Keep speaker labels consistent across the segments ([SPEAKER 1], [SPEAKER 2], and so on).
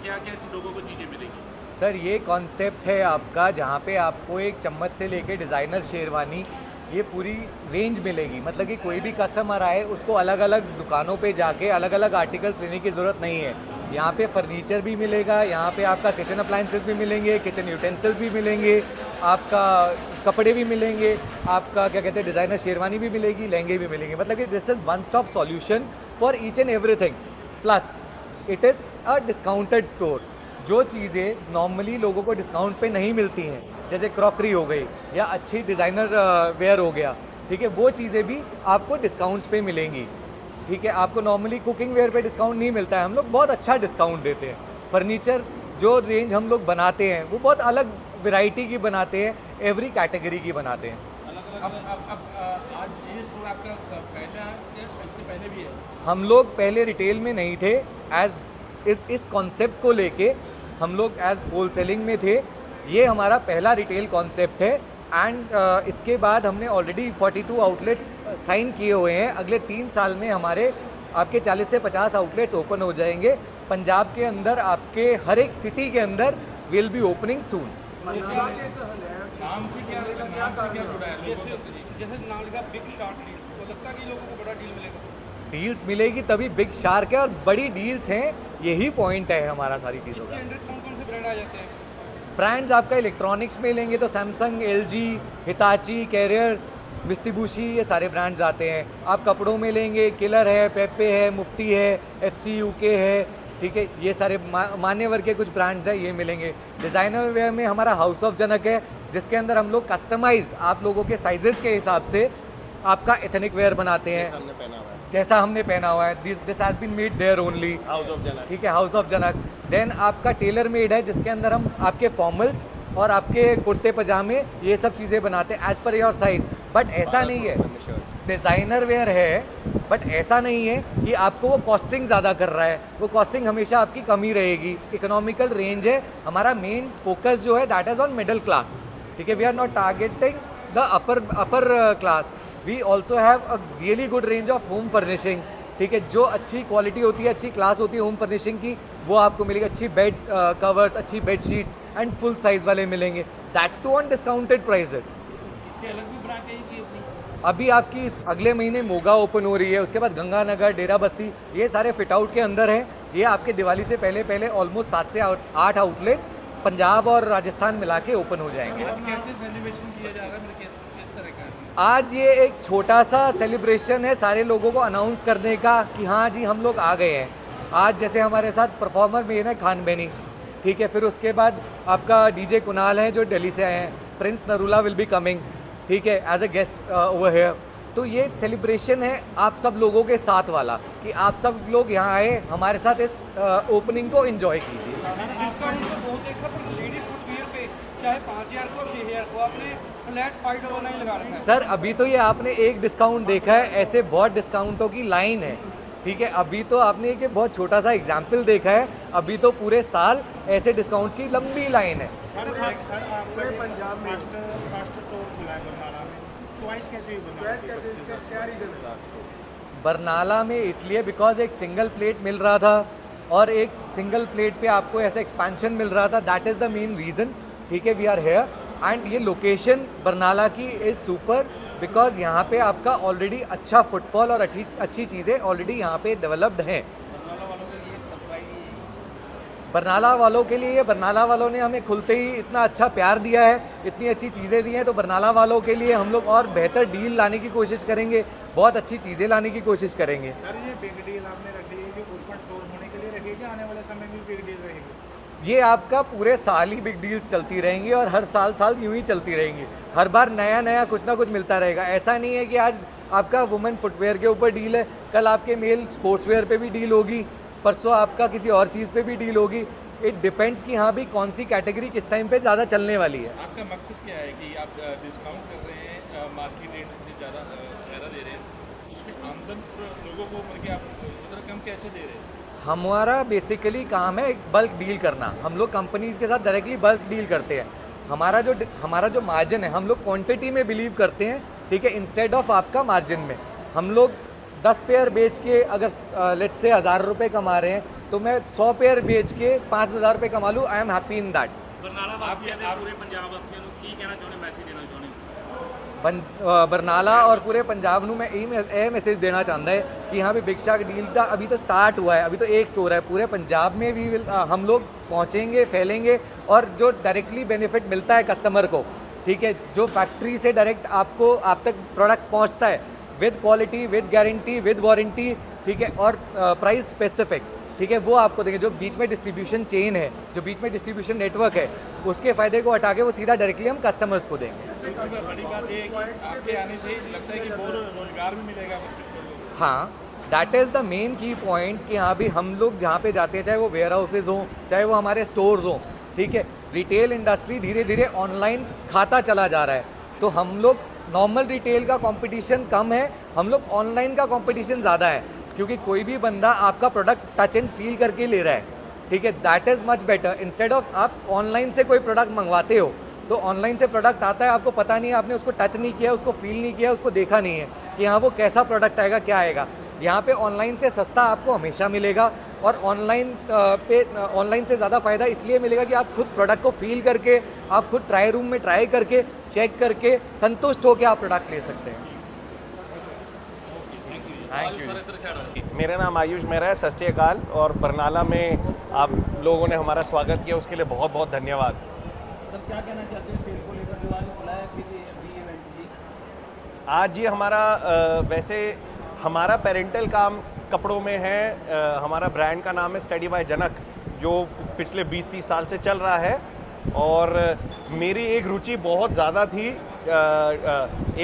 [SPEAKER 1] क्या क्या लोगों को चीज़ें मिलेंगी?
[SPEAKER 2] सर ये कॉन्सेप्ट है आपका जहाँ पे आपको एक चम्मच से लेके डिज़ाइनर शेरवानी ये पूरी रेंज मिलेगी। मतलब कि कोई भी कस्टमर आए उसको अलग अलग दुकानों पे जाके अलग अलग आर्टिकल्स लेने की ज़रूरत नहीं है। यहाँ पे फर्नीचर भी मिलेगा, यहाँ पे आपका किचन अप्लाइंसेस भी मिलेंगे, किचन यूटेंसिल्स भी मिलेंगे, आपका कपड़े भी मिलेंगे, आपका क्या कहते हैं डिज़ाइनर शेरवानी भी मिलेगी, लहंगे भी मिलेंगे। मतलब कि this is one stop solution for each and everything. Plus it is a discounted store. जो चीज़ें नॉर्मली लोगों को डिस्काउंट पे नहीं मिलती हैं, जैसे क्रॉकरी हो गई या अच्छी डिज़ाइनर वेयर हो गया, ठीक है, वो चीज़ें भी आपको डिस्काउंट्स पे मिलेंगी। ठीक है, आपको नॉर्मली कुकिंग वेयर पे डिस्काउंट नहीं मिलता है, हम लोग बहुत अच्छा डिस्काउंट देते हैं। फर्नीचर जो रेंज हम लोग बनाते हैं वो बहुत अलग वैरायटी की बनाते हैं, एवरी कैटेगरी की बनाते हैं।
[SPEAKER 1] आज ये स्टोर आपका पहला है या इससे पहले भी है?
[SPEAKER 2] हम लोग पहले रिटेल में नहीं थे, इस कॉन्सेप्ट को लेके हम लोग एज होलसेलिंग में थे। ये हमारा पहला रिटेल कॉन्सेप्ट है एंड इसके बाद हमने ऑलरेडी 42 आउटलेट्स साइन किए हुए हैं। अगले 3 साल में हमारे आपके 40 से 50 आउटलेट्स ओपन हो जाएंगे पंजाब के अंदर। आपके हर एक सिटी के अंदर विल बी ओपनिंग सून।
[SPEAKER 1] नाम से क्या जुड़ा है लोगों का?
[SPEAKER 3] जैसे नाम लिखा बिग शार्क डील्स, तो लगता है कि लोगों को बड़ा डील मिलेगा।
[SPEAKER 2] डील्स मिलेगी तभी बिग शार्क है, और बड़ी डील्स हैं, यही पॉइंट है हमारा सारी चीज़ों
[SPEAKER 3] इसके
[SPEAKER 2] का।
[SPEAKER 3] अंडर कौन कौन से ब्रांड आ जाते हैं?
[SPEAKER 2] ब्रांड्स आपका इलेक्ट्रॉनिक्स में लेंगे तो Samsung, LG, Hitachi, Carrier, Mitsubishi, ये सारे ब्रांड्स आते हैं। आप कपड़ों में लेंगे किलर है, पेपे है, मुफ्ती है, एफसी यूके है, ठीक है, ये सारे मान्यवर के कुछ ब्रांड्स हैं, ये मिलेंगे। डिज़ाइनर वेयर में हमारा हाउस ऑफ जनक है, जिसके अंदर हम लोग कस्टमाइज्ड आप लोगों के साइजेस के हिसाब से आपका एथनिक वेयर बनाते हैं, जैसा हमने पहना हुआ है। This has been made there only,
[SPEAKER 4] house of Janak.
[SPEAKER 2] ठीक है, हाउस ऑफ जनक। देन आपका टेलर मेड है, जिसके अंदर हम आपके फॉर्मल्स और आपके कुर्ते पजामे ये सब चीज़ें बनाते हैं as per your size. But ऐसा नहीं है, डिज़ाइनर वेयर है बट ऐसा नहीं है कि आपको वो कॉस्टिंग ज़्यादा कर रहा है। वो कॉस्टिंग हमेशा आपकी कम ही रहेगी। इकोनॉमिकल रेंज है हमारा। मेन फोकस जो है that is on middle class, ठीक है। We are not targeting the upper class. We also have a really good range of home furnishing, ठीक है। जो अच्छी क्वालिटी होती है, अच्छी क्लास होती है होम फर्निशिंग की, वो आपको मिलेगी। अच्छी बेड कवर्स, अच्छी bed sheets and full size वाले मिलेंगे, that too on discounted prices.
[SPEAKER 1] इससे अलग भी ब्रांच है कि अपनी?
[SPEAKER 2] अभी आपकी अगले महीने मोगा ओपन हो रही है, उसके बाद गंगानगर, डेरा बस्सी, ये सारे फिट आउट के अंदर हैं। ये आपके दिवाली से पहले पहले ऑलमोस्ट 7 से 8 आउटलेट पंजाब और राजस्थान मिला के ओपन हो जाएंगे।
[SPEAKER 1] आज कैसे सेलिब्रेशन किया जा रहा है, मतलब किस तरह का है?
[SPEAKER 2] आज ये एक छोटा सा सेलिब्रेशन है सारे लोगों को अनाउंस करने का कि हाँ जी हम लोग आ गए हैं। आज जैसे हमारे साथ परफॉर्मर मेन है खान बेनी, ठीक है। फिर उसके बाद आपका डीजे कुणाल है जो दिल्ली से आए हैं। Prince Narula will be coming, ठीक है, as a guest over here. तो ये सेलिब्रेशन है आप सब लोगों के साथ वाला, कि आप सब लोग यहाँ आए हमारे साथ इस ओपनिंग को एंजॉय कीजिए।
[SPEAKER 3] डिस्काउंट तो बहुत देखा, पर लेडीज फुटवियर पे चाहे 5000 को 6000 को आपने फ्लैट 599 लगा रखा है।
[SPEAKER 2] सर अभी तो ये आपने एक डिस्काउंट देखा है, ऐसे बहुत डिस्काउंटों की लाइन है, ठीक है। अभी तो आपने एक बहुत छोटा सा एग्जाम्पल देखा है, अभी तो पूरे साल ऐसे डिस्काउंट्स की लंबी लाइन है।
[SPEAKER 4] सर आपका पंजाब में फास्ट स्टोर खुला है बरनाला में, चॉइस कैसे हुई? क्या रीजन है?
[SPEAKER 2] बरनाला में इसलिए बिकॉज एक सिंगल प्लेट मिल रहा था और एक सिंगल प्लेट पे आपको ऐसा एक्सपेंशन मिल रहा था, that is the main reason, ठीक है। वी आर हेयर एंड ये लोकेशन बरनाला की इज़ सुपर, बिकॉज यहाँ पे आपका ऑलरेडी अच्छा फुटफॉल और अच्छी चीज़ें ऑलरेडी यहाँ पे डेवलप्ड हैं। बरनाला वालों के लिए, बरनाला वालों ने हमें खुलते ही इतना अच्छा प्यार दिया है, इतनी अच्छी चीज़ें दी हैं, तो बरनाला वालों के लिए हम लोग और बेहतर डील लाने की कोशिश करेंगे, बहुत अच्छी चीज़ें लाने की कोशिश करेंगे।
[SPEAKER 4] सर ये बिग डील आपने रखी है जो ओपन स्टोर होने के लिए रखी है, आने वाले समय में बिग डील रहेगी?
[SPEAKER 2] ये आपका पूरे साल ही बिग डील्स चलती रहेंगी और हर साल यूं ही चलती रहेंगी। हर बार नया कुछ ना कुछ मिलता रहेगा। ऐसा नहीं है कि आज आपका वुमेन फुटवेयर के ऊपर डील है, कल आपके मेल स्पोर्ट्सवेयर पे भी डील होगी, परसों आपका किसी और चीज़ पे भी डील होगी। इट डिपेंड्स कि हाँ भी कौन सी कैटेगरी किस टाइम पे ज़्यादा चलने वाली है।
[SPEAKER 1] आपका मकसद क्या है कि आप डिस्काउंट कर रहे हैं, मार्केट रेट से ज़्यादा दे रहे हैं, उसमें आमदन लोगों को मतलब कि आप उधर कम कैसे दे रहे हैं?
[SPEAKER 2] हमारा बेसिकली काम है बल्क डील करना। हम लोग कंपनीज़ के साथ डायरेक्टली बल्क डील करते हैं। हमारा जो मार्जिन है, हम लोग क्वांटिटी में बिलीव करते हैं, ठीक है, इंस्टेड ऑफ आपका मार्जिन में। हम लोग 10 पेयर बेच के अगर लेट्स से 1000 रुपये कमा रहे हैं, तो मैं 100 पेयर बेच के 5,000 रुपये कमा लूँ, I am happy in that.
[SPEAKER 5] Barnala ਵਾਸੀਆਂ ਦੇ ਪੂਰੇ ਪੰਜਾਬ ਵਾਸੀਆਂ ਨੂੰ ਕੀ ਕਹਿਣਾ ਚਾਹੁੰਦੇ, ਮੈਸੇਜ ਦੇਣਾ ਚਾਹੁੰਦੇ?
[SPEAKER 2] बरनाला और पूरे पंजाब ਨੂੰ मैं यही मैसेज देना चाहता है कि यहाँ पे बिग शार्क डील का अभी तो स्टार्ट हुआ है, अभी तो एक स्टोर है, पूरे पंजाब में भी हम लोग पहुँचेंगे, फैलेंगे और जो डायरेक्टली बेनिफिट मिलता है कस्टमर को, ठीक है, जो फैक्ट्री से डायरेक्ट आप तक प्रोडक्ट पहुँचता है with quality, with guarantee, with warranty, ठीक है, और प्राइस स्पेसिफिक, ठीक है, वो आपको देंगे। जो बीच में डिस्ट्रीब्यूशन चेन है, जो बीच में डिस्ट्रीब्यूशन नेटवर्क है, उसके फ़ायदे को हटा के वो सीधा डायरेक्टली हम कस्टमर्स को देंगे।
[SPEAKER 1] सबसे बड़ी बात ये है कि आपके आने से लगता है कि बहुत रोजगार भी मिलेगा।
[SPEAKER 2] हाँ, दैट इज़ द मेन की पॉइंट कि हाँ भी हम लोग जहाँ पे जाते हैं, चाहे वो वेयर हाउसेज हों, चाहे वो हमारे स्टोर्स हों, ठीक है, रिटेल इंडस्ट्री धीरे धीरे ऑनलाइन खाता चला जा रहा है, तो हम लोग नॉर्मल रिटेल का कंपटीशन कम है, हम लोग ऑनलाइन का कंपटीशन ज़्यादा है, क्योंकि कोई भी बंदा आपका प्रोडक्ट टच एंड फील करके ले रहा है, ठीक है, that is much better. Instead of आप ऑनलाइन से कोई प्रोडक्ट मंगवाते हो, तो ऑनलाइन से प्रोडक्ट आता है, आपको पता नहीं है, आपने उसको टच नहीं किया, उसको फील नहीं किया, उसको देखा नहीं है कि हाँ वो कैसा प्रोडक्ट आएगा, क्या आएगा। यहाँ पे ऑनलाइन से सस्ता आपको हमेशा मिलेगा, और ऑनलाइन से ज़्यादा फ़ायदा इसलिए मिलेगा कि आप खुद प्रोडक्ट को फील करके, आप खुद ट्राई रूम में ट्राई करके, चेक करके, संतुष्ट होकर आप प्रोडक्ट ले सकते हैं। Thank you.
[SPEAKER 6] मेरा नाम आयुष मेहरा है, सत श्री अकाल, और बरनाला में आप लोगों ने हमारा स्वागत किया, उसके लिए बहुत बहुत धन्यवाद।
[SPEAKER 3] सर क्या कहना चाहते हैं सेल को लेकर जो आज खुला है अभी इवेंट जी?
[SPEAKER 6] आज ये हमारा वैसे हमारा पेरेंटल काम कपड़ों में है, हमारा ब्रांड का नाम है स्टडी बाय जनक, जो पिछले 20-30 साल से चल रहा है, और मेरी एक रुचि बहुत ज़्यादा थी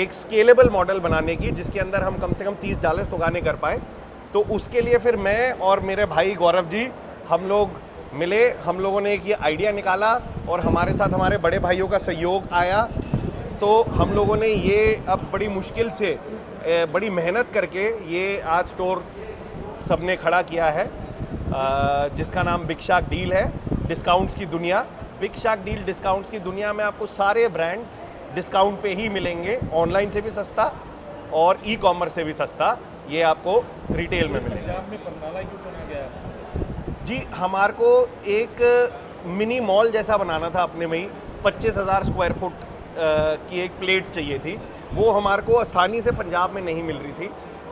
[SPEAKER 6] एक स्केलेबल मॉडल बनाने की, जिसके अंदर हम कम से कम 30-40 दुकानें कर पाए। तो उसके लिए फिर मैं और मेरे भाई गौरव जी हम लोग मिले, हम लोगों ने एक ये आइडिया निकाला, और हमारे साथ हमारे बड़े भाइयों का सहयोग आया, तो हम लोगों ने ये अब बड़ी मुश्किल से बड़ी मेहनत करके ये आज स्टोर सबने खड़ा किया है, जिसका नाम बिग शार्क डील है, डिस्काउंट्स की दुनिया। बिग शार्क डील डिस्काउंट्स की दुनिया में आपको सारे ब्रांड्स डिस्काउंट पे ही मिलेंगे, ऑनलाइन से भी सस्ता और ई कॉमर्स से भी सस्ता, ये आपको रिटेल में मिलेगा।
[SPEAKER 1] पंजाब में बरनाला क्यों चुना गया है?
[SPEAKER 6] जी, हमारे को एक मिनी मॉल जैसा बनाना था अपने में ही, 25,000 स्क्वायर फुट की एक प्लेट चाहिए थी, वो हमारे को आसानी से पंजाब में नहीं मिल रही थी।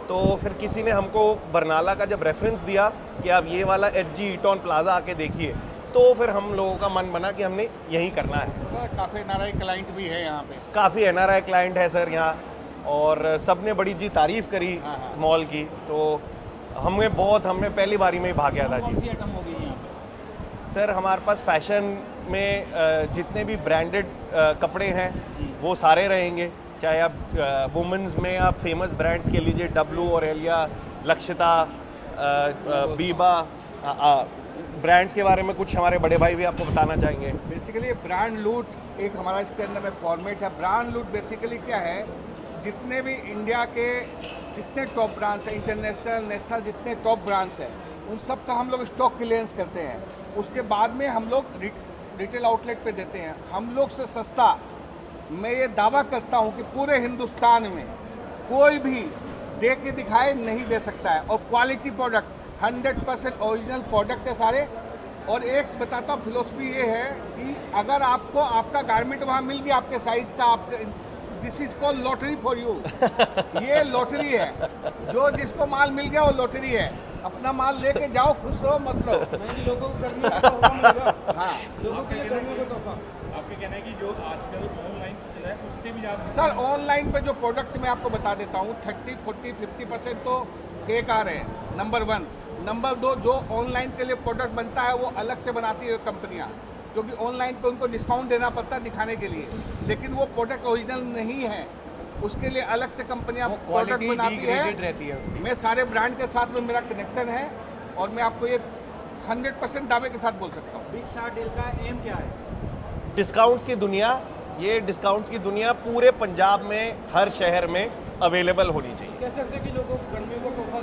[SPEAKER 6] तो फिर किसी ने हमको बरनाला का जब रेफरेंस दिया कि आप ये वाला HG ईटॉन प्लाजा आके देखिए, तो फिर हम लोगों का मन बना कि हमने यहीं करना है।
[SPEAKER 4] काफ़ी NRI क्लाइंट भी है यहाँ पे।
[SPEAKER 6] काफ़ी NRI क्लाइंट है सर यहाँ, और सब ने बड़ी जी तारीफ़ करी मॉल की, तो हमने पहली बारी में ही भाग गया था
[SPEAKER 3] कौन
[SPEAKER 6] जी।
[SPEAKER 3] सी आइटम होगी यहाँ पे?
[SPEAKER 6] सर हमारे पास फैशन में जितने भी ब्रांडेड कपड़े हैं वो सारे रहेंगे, चाहे आप वुमेंस में आप फेमस ब्रांड्स के लीजिए, W और एलिया, लक्षिता, बीबा, ब्रांड्स के बारे में कुछ हमारे बड़े भाई भी आपको बताना चाहेंगे।
[SPEAKER 4] बेसिकली ब्रांड लूट एक हमारा इसके अंदर में फॉर्मेट है। ब्रांड लूट बेसिकली क्या है, जितने भी इंडिया के जितने टॉप ब्रांड्स हैं, इंटरनेशनल नेशनल जितने टॉप ब्रांड्स हैं, उन सब का हम लोग स्टॉक क्लियरेंस करते हैं। उसके बाद में हम लोग रिटेल आउटलेट पे देते हैं। हम लोग से सस्ता, मैं ये दावा करता हूँ कि पूरे हिंदुस्तान में कोई भी दे के दिखाए नहीं दे सकता है। और क्वालिटी प्रोडक्ट 100% ओरिजिनल प्रोडक्ट है सारे। और एक बताता हूँ फिलोसफी ये है कि अगर आपको आपका गारमेंट वहाँ मिल गया आपके साइज का, आपके this is called lottery for you. ये लॉटरी है, जो जिसको माल मिल गया वो लॉटरी है। अपना माल लेके जाओ, खुश रहो, मस्त रहो।
[SPEAKER 3] लोगों को गर्मी का तोहफा मिलेगा।
[SPEAKER 4] हाँ,
[SPEAKER 3] लोगों के लिए गर्मी का तोहफा।
[SPEAKER 1] आपके कहना है कि जो आजकल ऑनलाइन चला है उससे भी आप
[SPEAKER 4] सर ऑनलाइन पे जो प्रोडक्ट मैं आपको बता देता हूँ 30, 40, 50% तो फेक आ रहे हैं, नंबर 1। नंबर 2, जो ऑनलाइन के लिए प्रोडक्ट बनता है वो अलग से बनाती है कंपनियाँ, क्योंकि ऑनलाइन पे उनको डिस्काउंट देना पड़ता है दिखाने के लिए, लेकिन वो प्रोडक्ट ओरिजिनल नहीं है, उसके लिए अलग से कंपनियाँ प्रोडक्ट बनाती
[SPEAKER 2] रहती है
[SPEAKER 4] है। मैं सारे ब्रांड के साथ में मेरा कनेक्शन है, और मैं आपको ये 100% दावे के साथ बोल सकता हूँ।
[SPEAKER 3] बिग शार्क डील का एम क्या है?
[SPEAKER 6] डिस्काउंट्स की दुनिया, ये डिस्काउंट्स की दुनिया पूरे पंजाब में हर शहर में अवेलेबल होनी चाहिए।
[SPEAKER 3] कह सकते हैं कि लोगों को गर्मियों का तोहफा